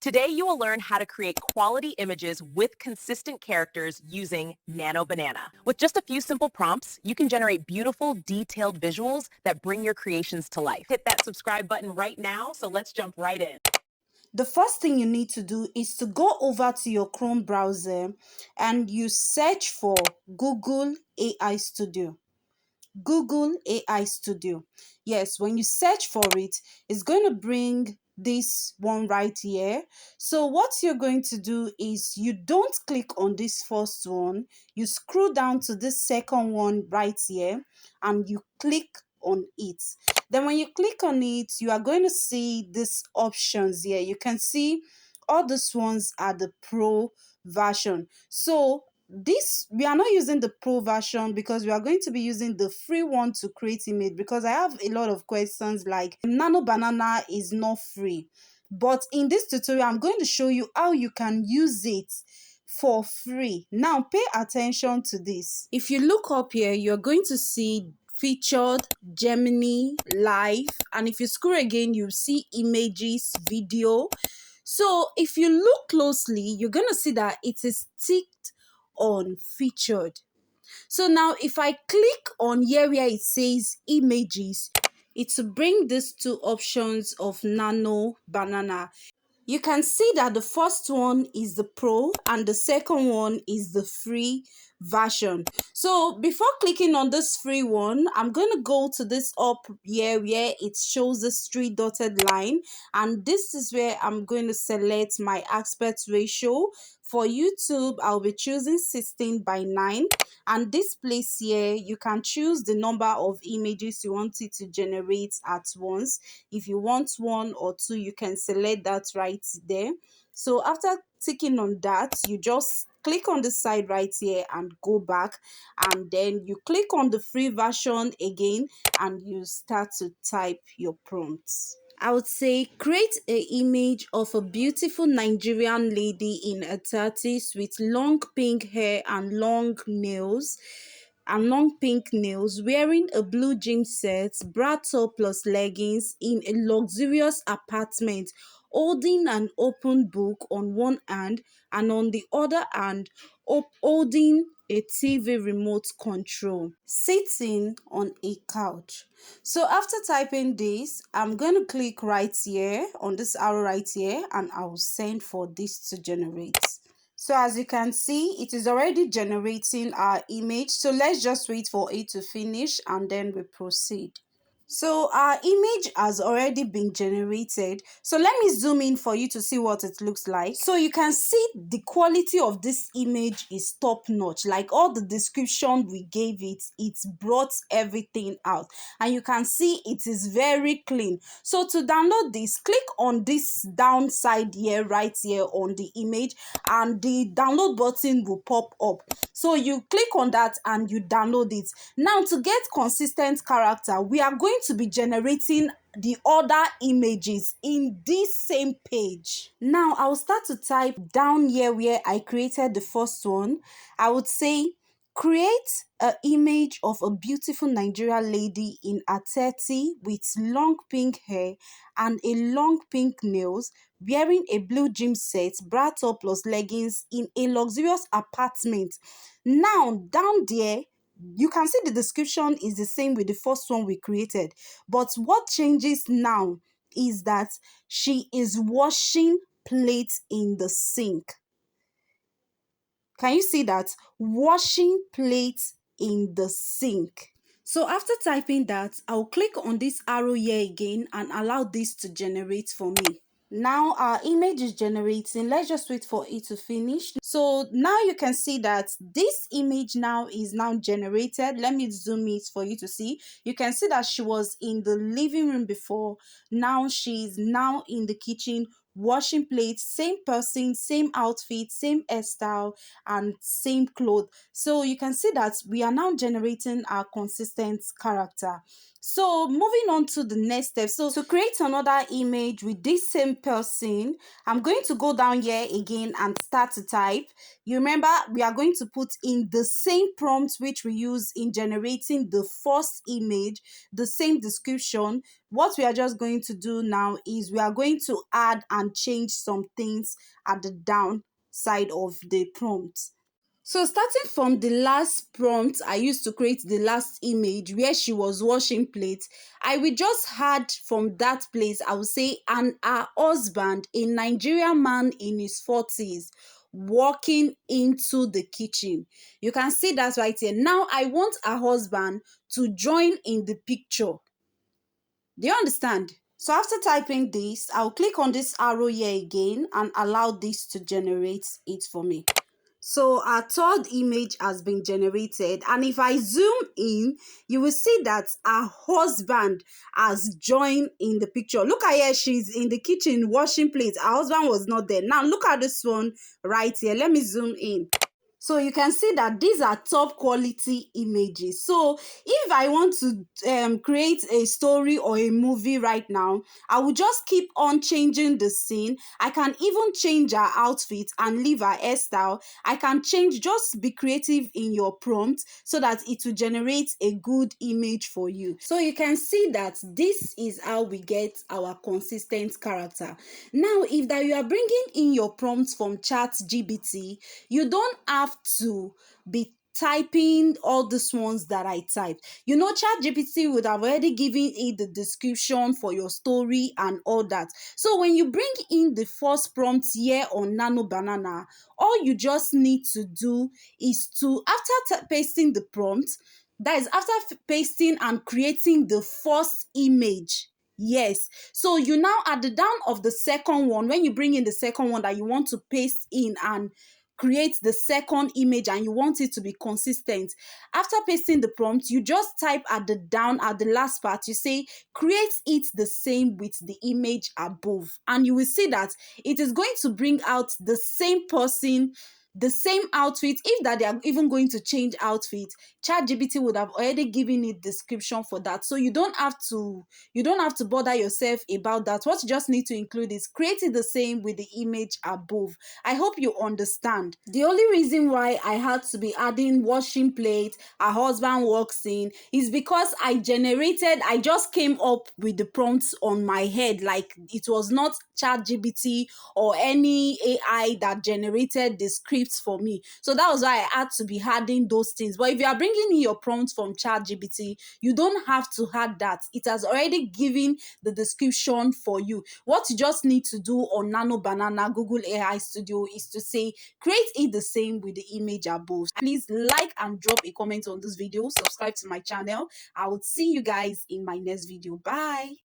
Today, you will learn how to create quality images with consistent characters using Nano Banana. With just a few simple prompts, you can generate beautiful, detailed visuals that bring your creations to life. Hit that subscribe button right now, so let's jump right in. The first thing you need to do is to go over to your Chrome browser and you search for Google AI Studio. Google AI Studio. Yes, when you search for it, it's going to bring this one right here. So what you're going to do is you don't click on this first one, you scroll down to this second one right here and you click on it. Then when you click on it, you are going to see these options here. You can see all these ones are the pro version. So this, we are not using the pro version because we are going to be using the free one to create image, because I have a lot of questions like Nano Banana is not free. But in this tutorial, I'm going to show you how you can use it for free. Now pay attention to this. If you look up here, you're going to see featured, Gemini, live, and if you scroll again, you see images, video. So if you look closely, you're going to see that it is ticked on featured. So now if I click on here where it says images, it will bring these two options of Nano Banana. You can see that the first one is the pro and the second one is the free version. So before clicking on this free one, I'm going to go to this up here where it shows this three dotted line, and this is where I'm going to select my aspect ratio. For YouTube, I'll be choosing 16:9, and this place here, you can choose the number of images you want it to generate at once. If you want one or two, you can select that right there. So after clicking on that, you just click on the side right here and go back, and then you click on the free version again and you start to type your prompts. I would say create an image of a beautiful Nigerian lady in her 30s with long pink hair and long pink nails, wearing a blue gym set, bra top plus leggings in a luxurious apartment, holding an open book on one hand and on the other hand holding a TV remote control, sitting on a couch. So after typing this, I'm going to click right here on this arrow right here and I will send for this to generate. So as you can see, it is already generating our image. So let's just wait for it to finish and then we proceed. So our image has already been generated. So let me zoom in for you to see what it looks like. So you can see the quality of this image is top notch. Like all the description we gave it, it brought everything out. And you can see it is very clean. So to download this, click on this downside here, right here on the image, and the download button will pop up. So you click on that and you download it. Now to get consistent character, we are going to be generating the other images in this same page. Now I'll start to type down here where I created the first one. I would say create an image of a beautiful Nigerian lady in her 30 with long pink hair and a long pink nails, wearing a blue gym set, bra top plus leggings in a luxurious apartment. Now down there, you can see the description is the same with the first one we created, but what changes now is that she is washing plates in the sink. Can you see that? Washing plates in the sink. So after typing that, I'll click on this arrow here again and allow this to generate for me. Now our image is generating. Let's just wait for it to finish. So now you can see that this image now is now generated. Let me zoom it for you to see. You can see that she was in the living room before. Now she's now in the kitchen washing plates. Same person, same outfit, same hairstyle, and same clothes. So you can see that we are now generating our consistent character. So moving on to the next step. So to create another image with this same person, I'm going to go down here again and start to type. You remember we are going to put in the same prompt which we use in generating the first image, the same description. What we are just going to do now is we are going to add and change some things at the down side of the prompt. So starting from the last prompt I used to create the last image where she was washing plates, I will just add from that place, I will say, and her husband, a Nigerian man in his 40s, walking into the kitchen. You can see that right here. Now I want her husband to join in the picture. Do you understand? So after typing this, I'll click on this arrow here again and allow this to generate it for me. So our third image has been generated, and if I zoom in, you will see that our husband has joined in the picture. Look at her, she's in the kitchen washing plates. Our husband was not there. Now look at this one right here. Let me zoom in. So you can see that these are top quality images. So if I want to create a story or a movie right now, I will just keep on changing the scene. I can even change her outfit and leave her hairstyle. I can change, just be creative in your prompt so that it will generate a good image for you. So you can see that this is how we get our consistent character. Now, if that you are bringing in your prompts from ChatGPT, you don't have to be typing all these ones that I typed. You know, ChatGPT would have already given it the description for your story and all that. So when you bring in the first prompt here on Nano Banana, all you just need to do is to, after pasting the prompt, that is after pasting and creating the first image. Yes, so you now at the down of the second one, when you bring in the second one that you want to paste in and create the second image and you want it to be consistent, after pasting the prompt, you just type at the down at the last part, you say create it the same with the image above, and you will see that it is going to bring out the same person, the same outfit. If that they are even going to change outfit, ChatGPT would have already given it description for that. So you don't have to bother yourself about that. What you just need to include is create it the same with the image above. I hope you understand. The only reason why I had to be adding washing plate, her husband walks in, is because I just came up with the prompts on my head. Like, it was not ChatGPT or any AI that generated the scripts for me. So that was why I had to be adding those things. But if you are bringing in your prompts from ChatGPT, you don't have to add that. It has already given the description for you. What you just need to do on Nano Banana Google AI Studio is to say create it the same with the image above. Please like and drop a comment on this video. Subscribe to my channel. I will see you guys in my next video. Bye.